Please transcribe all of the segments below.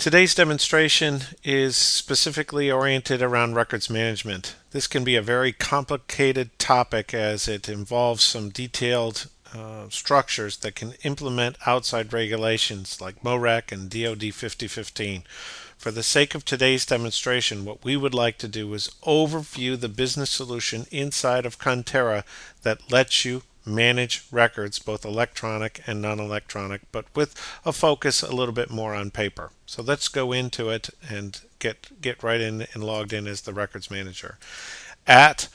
Today's demonstration is specifically oriented around records management. This can be a very complicated topic as it involves some detailed structures that can implement outside regulations like MOREC and DoD 5015. For the sake of today's demonstration, what we would like to do is overview the business solution inside of Conterra that lets you manage records, both electronic and non-electronic, but with a focus a little bit more on paper. So let's go into it and get right in and logged in as the records manager. At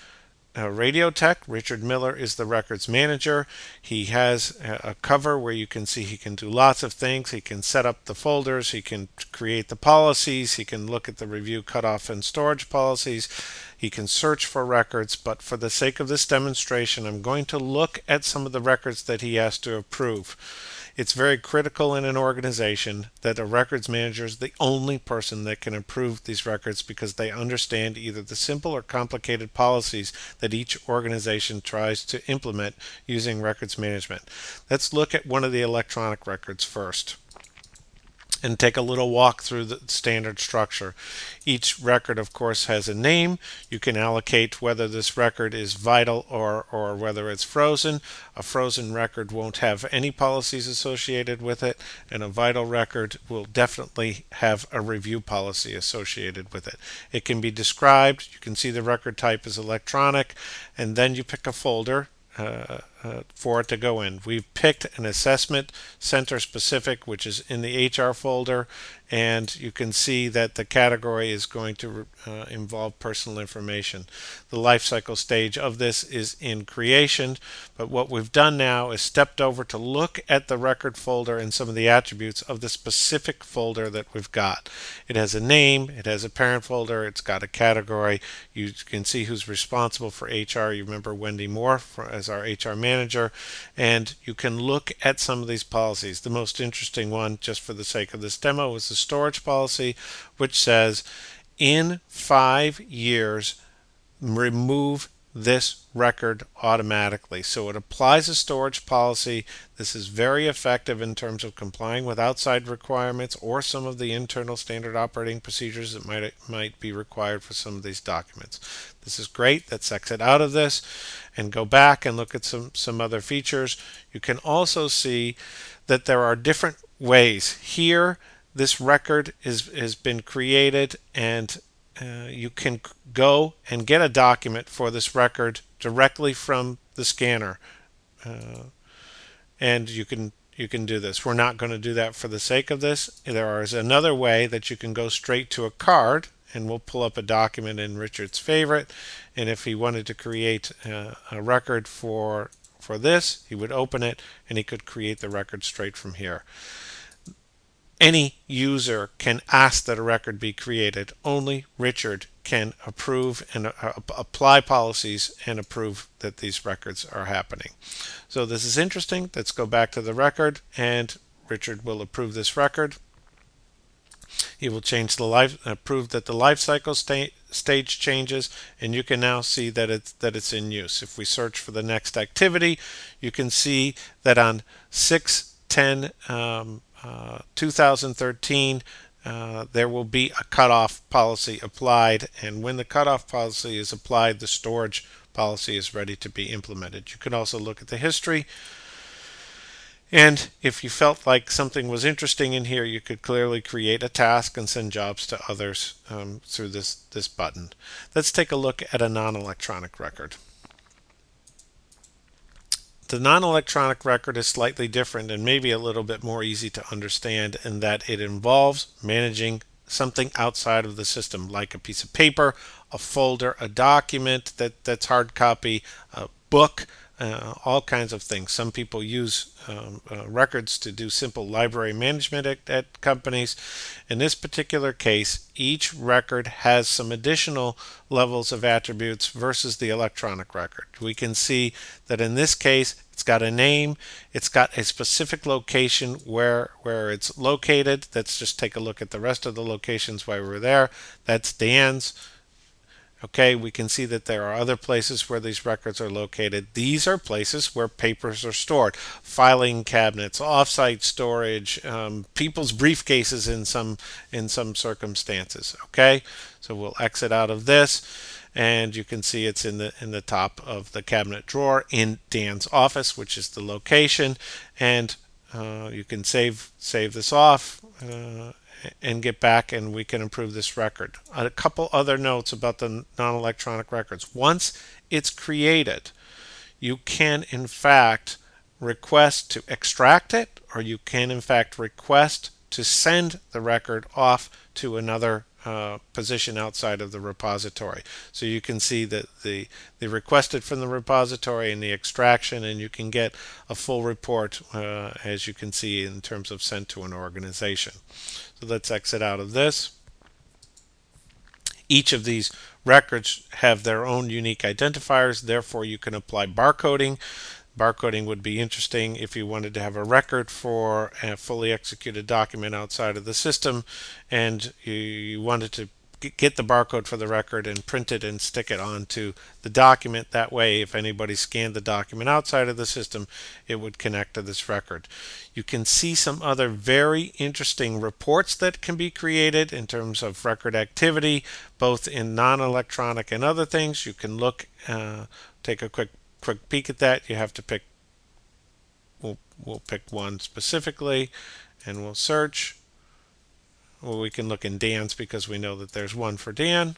Radio Tech, Richard Miller is the records manager. He has a cover where you can see he can do lots of things. He can set up the folders, he can create the policies, he can look at the review, cutoff, and storage policies. He can search for records, but for the sake of this demonstration, I'm going to look at some of the records that he has to approve. It's very critical in an organization that a records manager is the only person that can approve these records because they understand either the simple or complicated policies that each organization tries to implement using records management. Let's look at one of the electronic records first and take a little walk through the standard structure. Each record, of course, has a name. You can allocate whether this record is vital or whether it's frozen. A frozen record won't have any policies associated with it, and a vital record will definitely have a review policy associated with it. It can be described. You can see the record type is electronic, and then you pick a folder for it to go in. We've picked an assessment center specific, which is in the HR folder, and you can see that the category is going to involve personal information. The lifecycle stage of this is in creation, but what we've done now is stepped over to look at the record folder and some of the attributes of the specific folder that we've got. It has a name, it has a parent folder, it's got a category. You can see who's responsible for HR. You remember Wendy Moore as our HR manager, and you can look at some of these policies. The most interesting one, just for the sake of this demo, is the storage policy, which says in 5 years remove this record automatically. So it applies a storage policy. This is very effective in terms of complying with outside requirements or some of the internal standard operating procedures that might be required for some of these documents. This is great. Let's exit out of this and go back and look at some other features. You can also see that there are different ways. Here, this record has been created, and you can go and get a document for this record directly from the scanner, and you can do this. We're not going to do that for the sake of this. There is another way that you can go straight to a card, and we'll pull up a document in Richard's favorite, and if he wanted to create a record for this, he would open it and he could create the record straight from here. Any user can ask that a record be created. Only Richard can approve and apply policies and approve that these records are happening. So this is interesting. Let's go back to the record, and Richard will approve this record. He will change approve that the life cycle stage changes, and you can now see that it's in use. If we search for the next activity, you can see that on 6/10 2013 there will be a cutoff policy applied, and when the cutoff policy is applied, the storage policy is ready to be implemented. You can also look at the history, and if you felt like something was interesting in here, you could clearly create a task and send jobs to others through this button. Let's take a look at a non-electronic record. The non-electronic record is slightly different and maybe a little bit more easy to understand in that it involves managing something outside of the system, like a piece of paper, a folder, a document that's hard copy, a book, all kinds of things. Some people use records to do simple library management at companies. In this particular case, each record has some additional levels of attributes versus the electronic record. We can see that in this case, it's got a name, it's got a specific location where it's located. Let's just take a look at the rest of the locations while we're there. That's Dan's. Okay, we can see that there are other places where these records are located. These are places where papers are stored. Filing cabinets, offsite storage, people's briefcases in some circumstances. Okay, so we'll exit out of this, and you can see it's in the top of the cabinet drawer in Dan's office, which is the location, and you can save this off. And get back, and we can improve this record. A couple other notes about the non-electronic records. Once it's created, you can in fact request to extract it, or you can in fact request to send the record off to another position outside of the repository. So you can see that the requested from the repository and the extraction, and you can get a full report as you can see in terms of sent to an organization. So let's exit out of this. Each of these records have their own unique identifiers, therefore you can apply barcoding. Barcoding would be interesting if you wanted to have a record for a fully executed document outside of the system, and you wanted to get the barcode for the record and print it and stick it onto the document. That way, if anybody scanned the document outside of the system, it would connect to this record. You can see some other very interesting reports that can be created in terms of record activity, both in non-electronic and other things. You can look, take a quick peek at that. You have to pick, we'll pick one specifically, and we'll search. Well, we can look in Dan's because we know that there's one for Dan.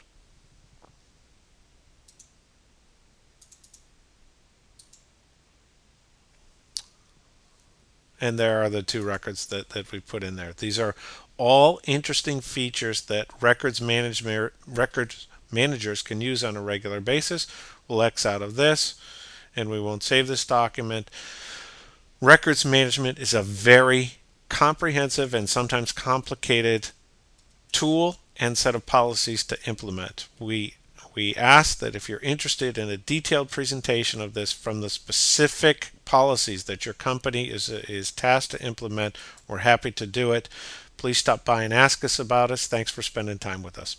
And there are the two records that we put in there. These are all interesting features that records managers can use on a regular basis. We'll X out of this, and we won't save this document. Records management is a very comprehensive and sometimes complicated tool and set of policies to implement. We ask that if you're interested in a detailed presentation of this from the specific policies that your company is tasked to implement, we're happy to do it. Please stop by and ask us about us. Thanks for spending time with us.